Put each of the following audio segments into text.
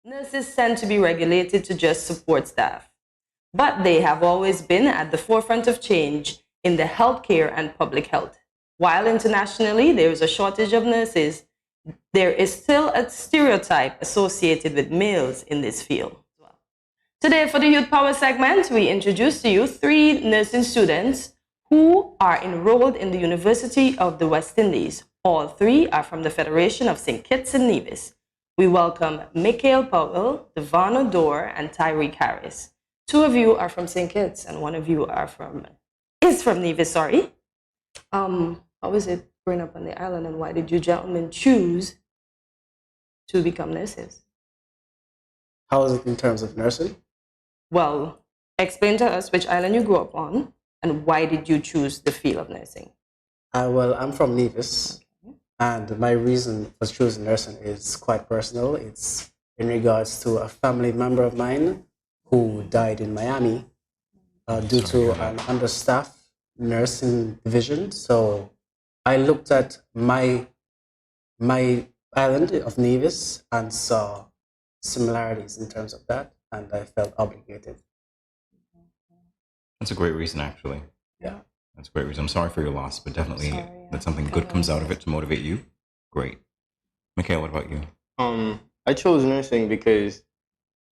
Nurses tend to be regulated to just support staff, but they have always been at the forefront of change in the healthcare and public health. While internationally there is a shortage of nurses, there is still a stereotype associated with males in this field. Today, for the Youth Power segment, we introduce to you 3 nursing students who are enrolled in the University of the West Indies. All 3 are from the Federation of St. Kitts and Nevis. We welcome Mikhail Powell, Divanuo Dore, and Tyrique Harris. 2 of you are from St. Kitts, and 1 of you is from Nevis, sorry. How was it growing up on the island, and why did you gentlemen choose to become nurses? How is it in terms of nursing? Well, explain to us which island you grew up on, and why did you choose the field of nursing? Well, I'm from Nevis, and my reason for choosing nursing is quite personal. It's in regards to a family member of mine who died in Miami due to an understaffed nursing division. So I looked at my island of Nevis and saw similarities in terms of that, and I felt obligated. That's a great reason, actually. Yeah. That's a great reason. I'm sorry for your loss, but definitely that something good comes out of it to motivate you. Great. Mikhail, what about you? I chose nursing because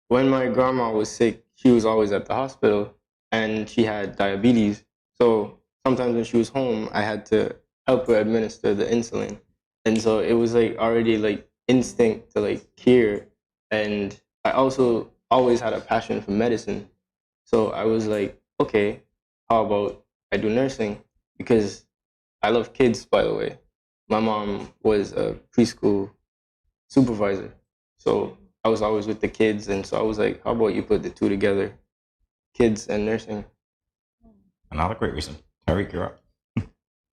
when my grandma was sick, she was always at the hospital and she had diabetes. So sometimes when she was home, I had to help her administer the insulin. And so it was like already like instinct to like cure. And I also always had a passion for medicine. So I was like, okay, how about I do nursing? Because I love kids, by the way. My mom was a preschool supervisor. So I was always with the kids. And so I was like, how about you put the 2 together, kids and nursing? Another great reason. Tyrique, you're up.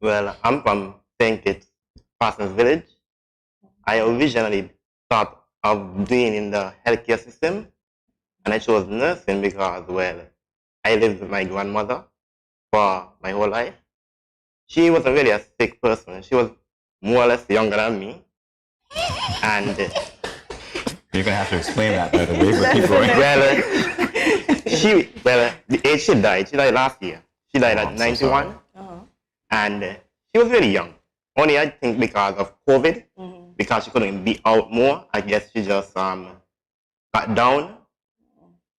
Well, I'm from St. Kitts, Parsons Village. I originally thought of doing in the healthcare system, and I chose nursing because, well, I lived with my grandmother for my whole life. She was a really sick person. She was more or less younger than me. And You're going to have to explain that, by the way, but keep going. The age she died last year. She died at 91. And she was really young. Only I think because of COVID, because she couldn't be out more. I guess she just got down.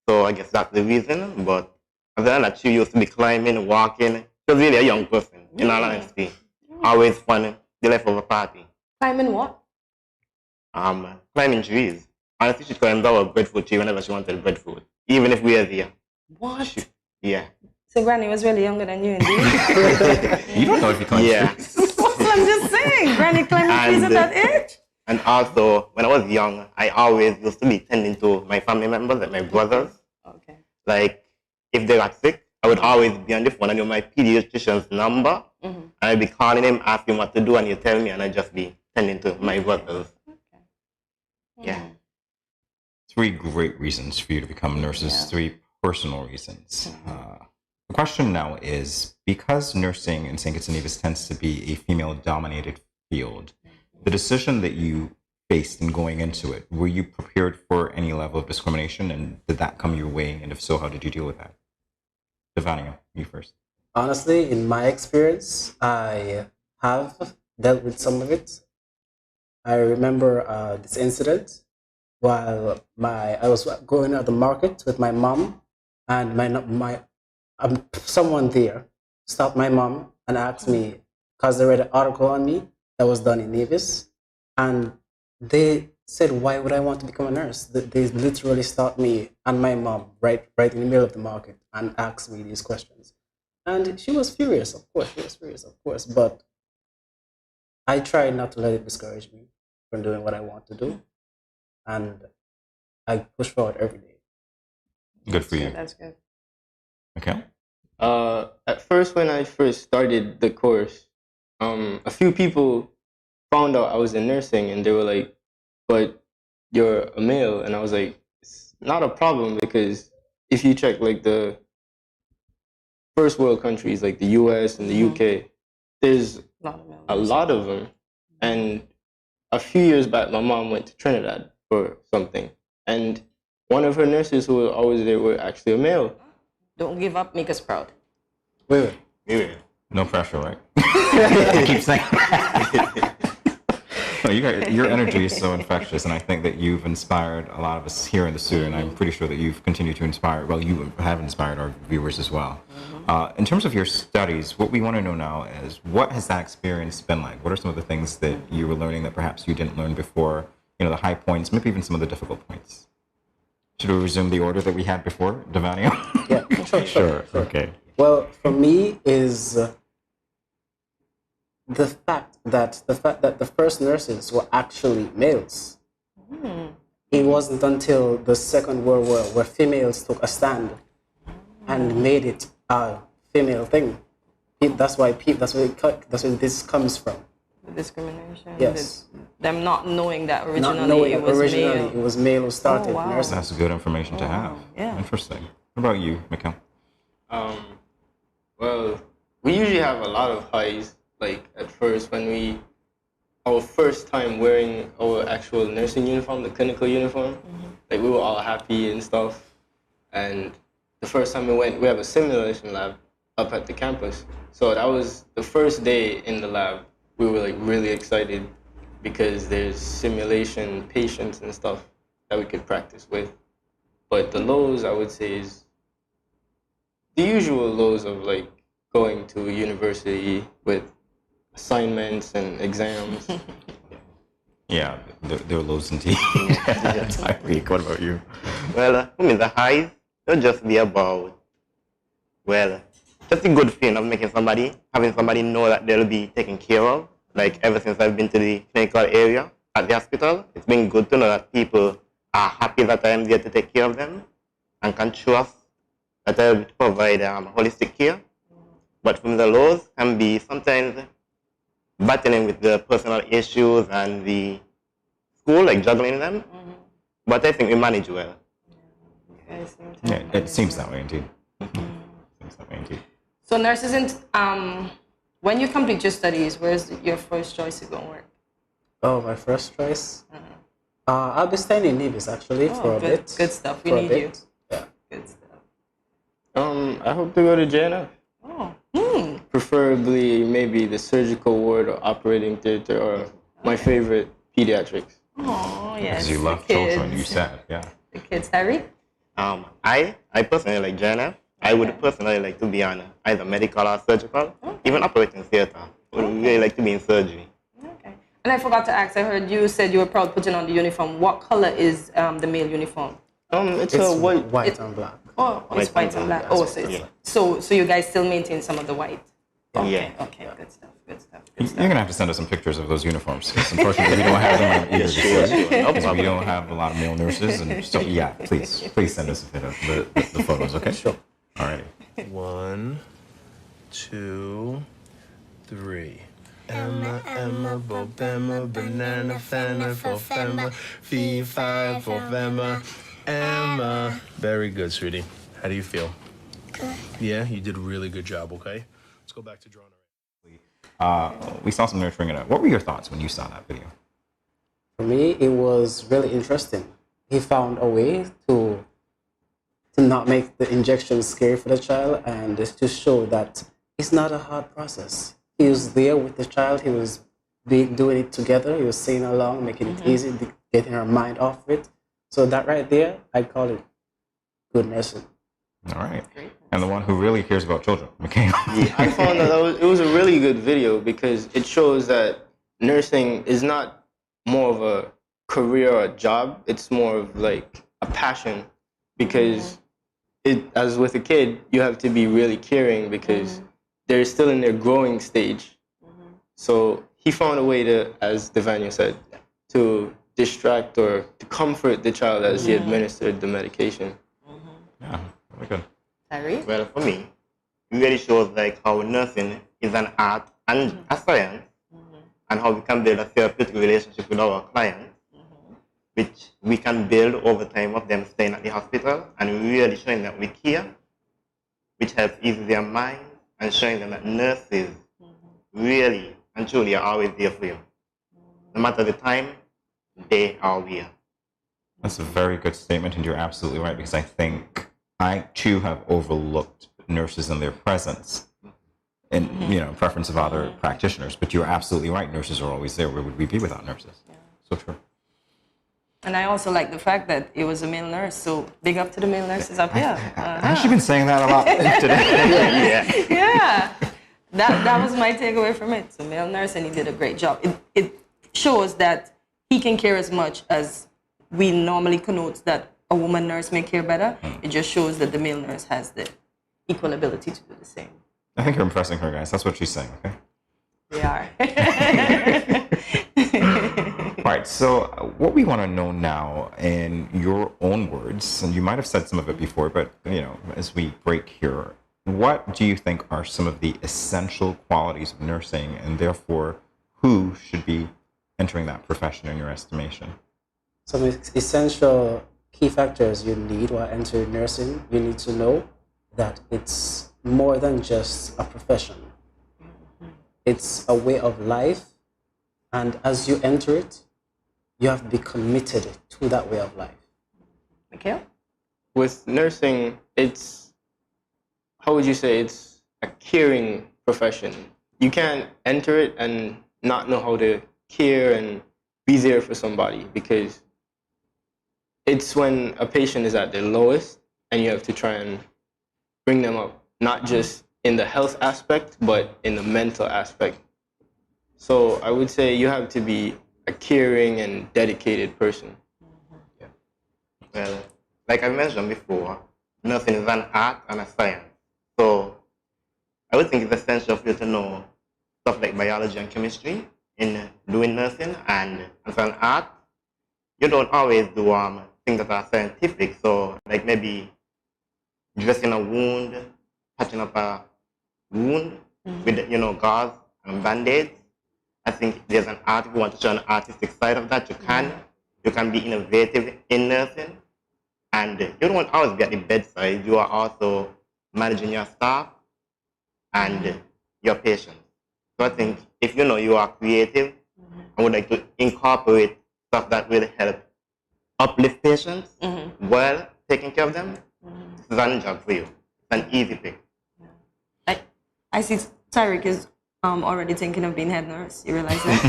So I guess that's the reason. But other than that, she used to be climbing, walking. She was really a young person, in all honesty. Always fun, the life of a party. Climbing what? Climbing trees. Honestly, she climbed our breadfruit tree whenever she wanted breadfruit, even if we were there. What? Yeah. So Granny was really younger than you, indeed. You don't know if you climbed trees. I'm just saying, Granny climbing trees at that age? And also, when I was young, I always used to be tending to my family members, like my brothers. Okay. Like, if they got sick, I would always be on the phone. I knew my pediatrician's number, and I'd be calling him, asking what to do, and he'd tell me, and I'd just be tending to my brothers. Okay. Yeah. 3 great reasons for you to become nurses, 3 personal reasons. The question now is, because nursing in St. Kitts and Nevis tends to be a female-dominated field, the decision that you faced in going into it, were you prepared for any level of discrimination, and did that come your way? And if so, how did you deal with that? Divanuo, you first. Honestly, in my experience, I have dealt with some of it. I remember this incident while I was going out the market with my mom, and someone there stopped my mom and asked me, because they read an article on me that was done in Nevis, and they said, why would I want to become a nurse? They literally stopped me and my mom right in the middle of the market and asked me these questions. And she was furious, of course, but I tried not to let it discourage me from doing what I want to do, and I push forward every day. Good for you. That's good. Okay. At first, when I first started the course, a few people found out I was in nursing, and they were like, but you're a male. And I was like, it's not a problem, because if you check like the first world countries like the US and the UK, there's a lot of them. And a few years back, my mom went to Trinidad for something. And one of her nurses who were always there were actually a male. Don't give up, make us proud. Wait. No pressure, right? I keep saying. No, your energy is so infectious, and I think that you've inspired a lot of us here in the studio, and I'm pretty sure that you've continued to inspire, well, you have inspired our viewers as well. In terms of your studies, what we want to know now is, what has that experience been like? What are some of the things that you were learning that perhaps you didn't learn before? You know, the high points, maybe even some of the difficult points. Should we resume the order that we had before, Divanuo? Yeah, sure. Okay. Well, for me is the fact that the first nurses were actually males. It wasn't until the Second World War where females took a stand and made it a female thing. That's where this comes from. The discrimination. Yes. Them not knowing that originally Not knowing it was originally male. it was male who started Oh, wow. nursing. That's good information to have. yeah. Interesting. What about you, Mikhail? Well, we usually have a lot of highs. Like at first, our first time wearing our actual nursing uniform, the clinical uniform, like we were all happy and stuff. And the first time we have a simulation lab up at the campus. So that was the first day in the lab. We were like really excited because there's simulation patients and stuff that we could practice with. But the lows, I would say, is the usual lows of like going to university with assignments and exams. Yeah, there are lows indeed. Tyreek, what about you? Well, for me, the highs, they'll just be about, well, just a good feeling of having somebody know that they'll be taken care of. Like ever since I've been to the clinical area at the hospital, it's been good to know that people are happy that I am there to take care of them and can trust that I'll provide holistic care. But from the lows can be sometimes battling with the personal issues and the school, like juggling them. But I think we manage well. Yeah, it seems that way indeed. Seems that way indeed. So nurses, when you complete your studies, where's your first choice to go and work? Oh, my first choice? I'll be staying in Nevis actually for a bit. Good stuff. We For a need you. bit. Yeah. Good stuff. I hope to go to JNF. Oh. Preferably maybe the surgical ward or operating theater, or my favorite, pediatrics. Oh, yes. Because you love children, you said, yeah. The kids, Tyreek? I personally like JNF. I would personally like to be on either medical or surgical, even operating theater. I would really like to be in surgery. Okay. And I forgot to ask, I heard you said you were proud putting on the uniform. What color is the male uniform? It's It's a white and black. Oh, it's white and black. Oh, so you guys still maintain some of the white? Yeah. Okay, good stuff. You're going to have to send us some pictures of those uniforms, because unfortunately we don't have them either. Because we don't have a lot of male nurses. And so, yeah, please send us a bit of the photos, okay? Sure. All righty. 1, 2, 3. Emma, Bobemma, banana, fana, fofemma, fee, fi, fofemma, Emma. Very good, sweetie. How do you feel? Good. Yeah, you did a really good job, okay? Let's go back to drawing. We saw some nurturing in it. What were your thoughts when you saw that video? For me, it was really interesting. He found a way to not make the injection scary for the child, and to show that it's not a hard process. He was there with the child. He was doing it together. He was singing along, making it easy, getting her mind off it. So that right there, I call it good nursing. All right. And the one who really cares about children, Mikhail. I found that it was a really good video because it shows that nursing is not more of a career or a job. It's more of like a passion, because as with a kid, you have to be really caring because they're still in their growing stage. So he found a way to, as Divanuo said, to distract or to comfort the child as he administered the medication. Yeah, very good. Tyreek? Well, for me, it really shows like how nursing is an art and a science, and how we can build a therapeutic relationship with our clients, which we can build over time of them staying at the hospital, and really showing that we care, which helps ease their mind, and showing them that nurses really and truly are always there for you. No matter the time, they are here. That's a very good statement, and you're absolutely right, because I think I too have overlooked nurses and their presence in preference of other practitioners. But you're absolutely right. Nurses are always there. Where would we be without nurses? Yeah. So true. And I also like the fact that it was a male nurse. So big up to the male nurses up here. I've actually been saying that a lot today. Yeah. That was my takeaway from it. So male nurse, and he did a great job. It shows that he can care as much as we normally connote that a woman nurse may care better. It just shows that the male nurse has the equal ability to do the same. I think you're impressing her, guys. That's what she's saying, okay? They are. Right, so what we want to know now in your own words, and you might have said some of it before, but as we break here, what do you think are some of the essential qualities of nursing, and therefore who should be entering that profession in your estimation? Some essential key factors you need while entering nursing. You need to know that it's more than just a profession. It's a way of life, and as you enter it, you have to be committed to that way of life. Mikhail? With nursing, it's, how would you say, it's a caring profession. You can't enter it and not know how to care and be there for somebody, because it's when a patient is at their lowest and you have to try and bring them up, not just in the health aspect, but in the mental aspect. So I would say you have to be a caring and dedicated person. Yeah. Well, like I mentioned before, nursing is an art and a science. So I would think it's essential for you to know stuff like biology and chemistry in doing nursing, and for an art, you don't always do things that are scientific. So like maybe dressing a wound, patching up a wound with gauze and band-aids. I think there's an art. If you want to show an artistic side of that, you can. You can be innovative in nursing, and you don't always be at the bedside. You are also managing your staff and your patients. So I think if you are creative and would like to incorporate stuff that will help uplift patients while taking care of them, this is a job for you. It's an easy pick. I see Tyrique is already thinking of being head nurse. You realize that?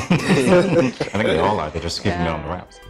I think they all are. They're just keeping it on the wraps.